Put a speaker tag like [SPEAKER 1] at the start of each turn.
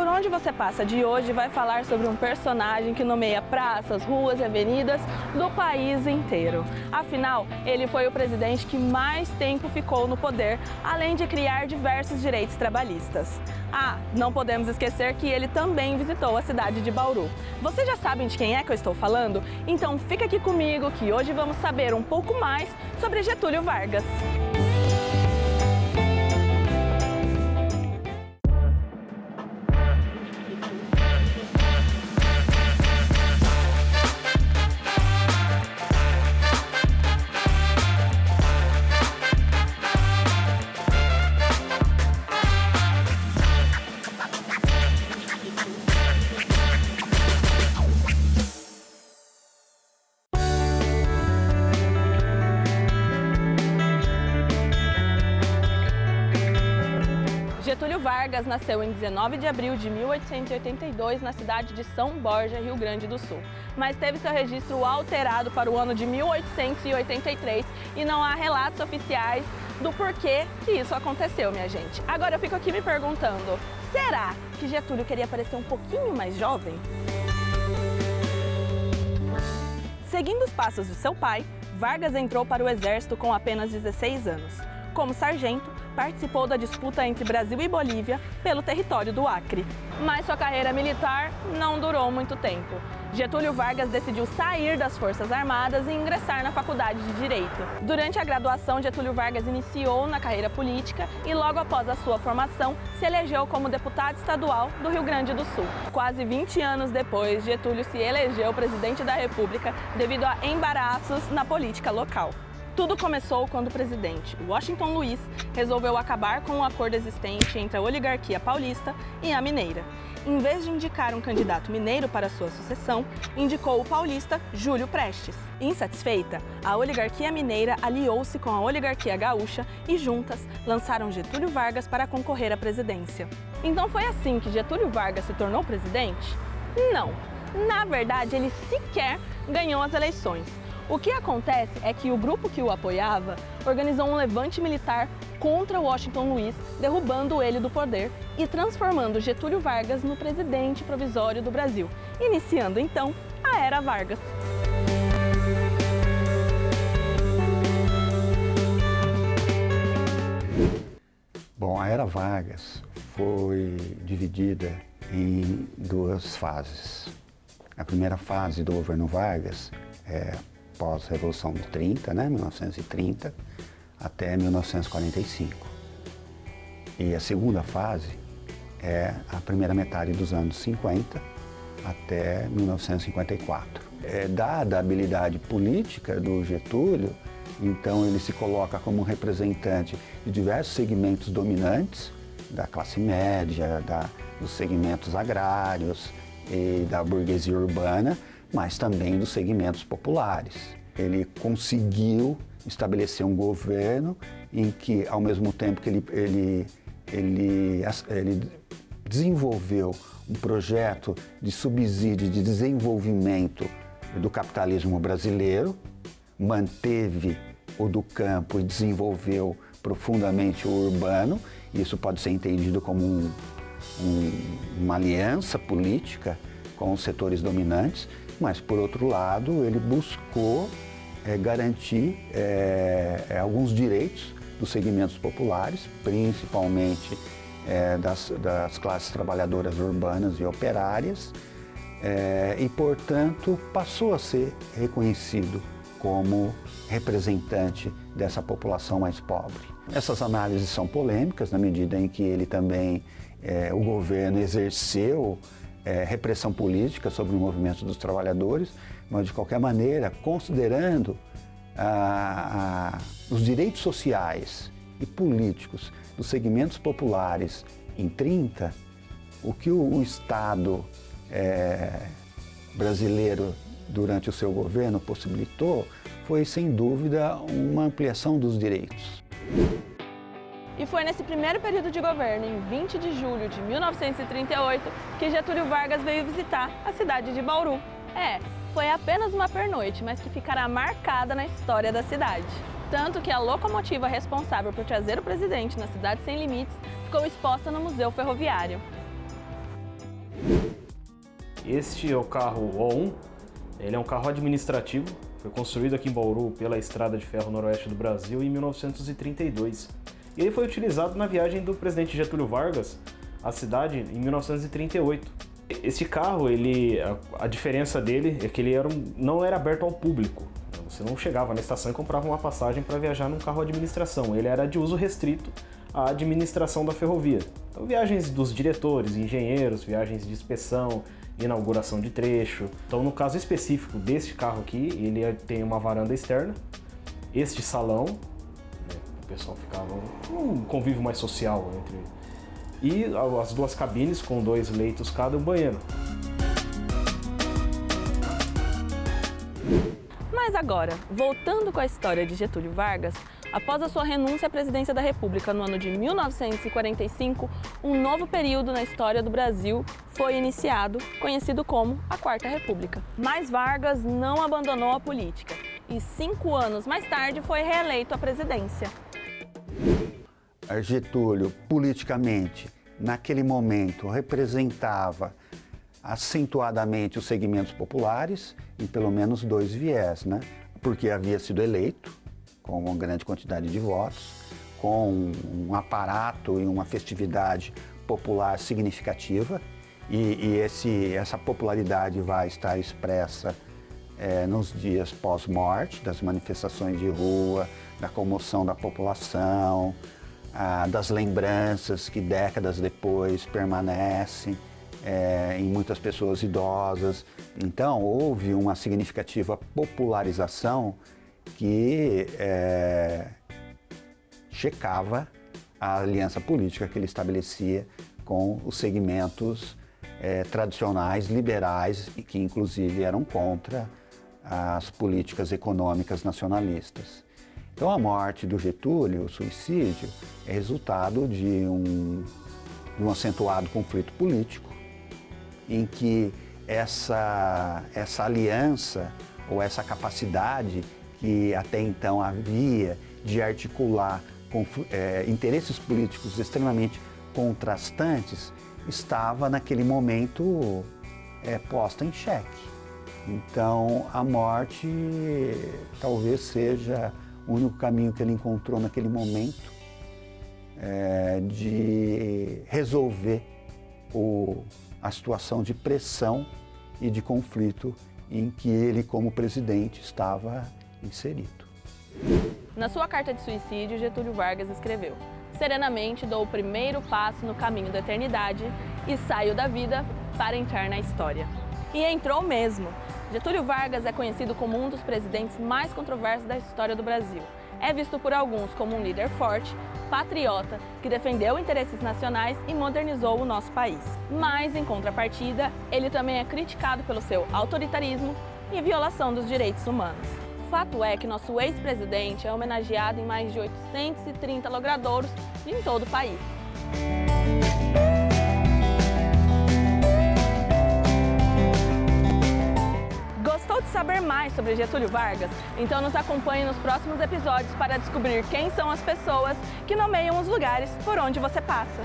[SPEAKER 1] Por Onde Você Passa de hoje vai falar sobre um personagem que nomeia praças, ruas e avenidas do país inteiro. Afinal, ele foi o presidente que mais tempo ficou no poder, além de criar diversos direitos trabalhistas. Ah, não podemos esquecer que ele também visitou a cidade de Bauru. Vocês já sabem de quem é que eu estou falando? Então fica aqui comigo que hoje vamos saber um pouco mais sobre Getúlio Vargas. Getúlio Vargas nasceu em 19 de abril de 1882 na cidade de São Borja, Rio Grande do Sul, mas teve seu registro alterado para o ano de 1883 e não há relatos oficiais do porquê que isso aconteceu, minha gente. Agora eu fico aqui me perguntando, será que Getúlio queria parecer um pouquinho mais jovem? Seguindo os passos de seu pai, Vargas entrou para o exército com apenas 16 anos. Como sargento, participou da disputa entre Brasil e Bolívia pelo território do Acre. Mas sua carreira militar não durou muito tempo. Getúlio Vargas decidiu sair das Forças Armadas e ingressar na Faculdade de Direito. Durante a graduação, Getúlio Vargas iniciou na carreira política e logo após a sua formação, se elegeu como deputado estadual do Rio Grande do Sul. Quase 20 anos depois, Getúlio se elegeu presidente da República devido a embaraços na política local. Tudo começou quando o presidente Washington Luiz resolveu acabar com o acordo existente entre a oligarquia paulista e a mineira. Em vez de indicar um candidato mineiro para sua sucessão, indicou o paulista Júlio Prestes. Insatisfeita, a oligarquia mineira aliou-se com a oligarquia gaúcha e juntas lançaram Getúlio Vargas para concorrer à presidência. Então foi assim que Getúlio Vargas se tornou presidente? Não, na verdade ele sequer ganhou as eleições. O que acontece é que o grupo que o apoiava organizou um levante militar contra Washington Luiz, derrubando ele do poder e transformando Getúlio Vargas no presidente provisório do Brasil, iniciando então a Era Vargas.
[SPEAKER 2] Bom, a Era Vargas foi dividida em duas fases. A primeira fase do governo Vargas pós-Revolução de 30, 1930, até 1945. E a segunda fase é a primeira metade dos anos 50 até 1954. Dada a habilidade política do Getúlio, então ele se coloca como representante de diversos segmentos dominantes, da classe média, dos segmentos agrários e da burguesia urbana, mas também dos segmentos populares. Ele conseguiu estabelecer um governo em que, ao mesmo tempo que ele desenvolveu um projeto de subsídio de desenvolvimento do capitalismo brasileiro, manteve o do campo e desenvolveu profundamente o urbano. Isso pode ser entendido como uma aliança política com os setores dominantes, mas, por outro lado, ele buscou garantir alguns direitos dos segmentos populares, principalmente das classes trabalhadoras urbanas e operárias, e, portanto, passou a ser reconhecido como representante dessa população mais pobre. Essas análises são polêmicas, na medida em que ele também, o governo exerceu repressão política sobre o movimento dos trabalhadores, mas, de qualquer maneira, considerando os direitos sociais e políticos dos segmentos populares em 30, o que o Estado brasileiro, durante o seu governo, possibilitou foi, sem dúvida, uma ampliação dos direitos.
[SPEAKER 1] E foi nesse primeiro período de governo, em 20 de julho de 1938, que Getúlio Vargas veio visitar a cidade de Bauru. Foi apenas uma pernoite, mas que ficará marcada na história da cidade. Tanto que a locomotiva responsável por trazer o presidente na Cidade Sem Limites ficou exposta no Museu Ferroviário.
[SPEAKER 3] Este é o carro O1, ele é um carro administrativo, foi construído aqui em Bauru pela Estrada de Ferro Noroeste do Brasil em 1932. E ele foi utilizado na viagem do presidente Getúlio Vargas à cidade em 1938. Esse carro, a diferença dele é que ele não era aberto ao público. Você não chegava na estação e comprava uma passagem para viajar num carro administração. Ele era de uso restrito à administração da ferrovia. Então, viagens dos diretores, engenheiros, viagens de inspeção, inauguração de trecho. Então, no caso específico deste carro aqui, ele tem uma varanda externa, este salão, né, o pessoal ficava um convívio mais social e as duas cabines com 2 leitos cada, um banheiro.
[SPEAKER 1] Mas agora, voltando com a história de Getúlio Vargas, após a sua renúncia à presidência da República no ano de 1945, um novo período na história do Brasil foi iniciado, conhecido como a Quarta República. Mas Vargas não abandonou a política e 5 anos mais tarde foi reeleito à presidência.
[SPEAKER 2] Getúlio, politicamente, naquele momento, representava acentuadamente os segmentos populares em pelo menos 2 viés, né? Porque havia sido eleito com uma grande quantidade de votos, com um aparato e uma festividade popular significativa, e essa popularidade vai estar expressa nos dias pós-morte, das manifestações de rua, da comoção da população, das lembranças que décadas depois permanecem em muitas pessoas idosas. Então, houve uma significativa popularização que checava a aliança política que ele estabelecia com os segmentos tradicionais, liberais, e que inclusive eram contra as políticas econômicas nacionalistas. Então, a morte do Getúlio, o suicídio, é resultado de um acentuado conflito político, em que essa aliança ou essa capacidade que até então havia de articular interesses políticos extremamente contrastantes estava naquele momento posta em xeque. Então, a morte talvez seja o único caminho que ele encontrou naquele momento de resolver a situação de pressão e de conflito em que ele, como presidente, estava inserido.
[SPEAKER 1] Na sua carta de suicídio, Getúlio Vargas escreveu: "Serenamente dou o primeiro passo no caminho da eternidade e saio da vida para entrar na história." E entrou mesmo. Getúlio Vargas é conhecido como um dos presidentes mais controversos da história do Brasil. É visto por alguns como um líder forte, patriota, que defendeu interesses nacionais e modernizou o nosso país. Mas, em contrapartida, ele também é criticado pelo seu autoritarismo e violação dos direitos humanos. Fato é que nosso ex-presidente é homenageado em mais de 830 logradouros em todo o país. Gostou de saber mais sobre Getúlio Vargas? Então nos acompanhe nos próximos episódios para descobrir quem são as pessoas que nomeiam os lugares por onde você passa.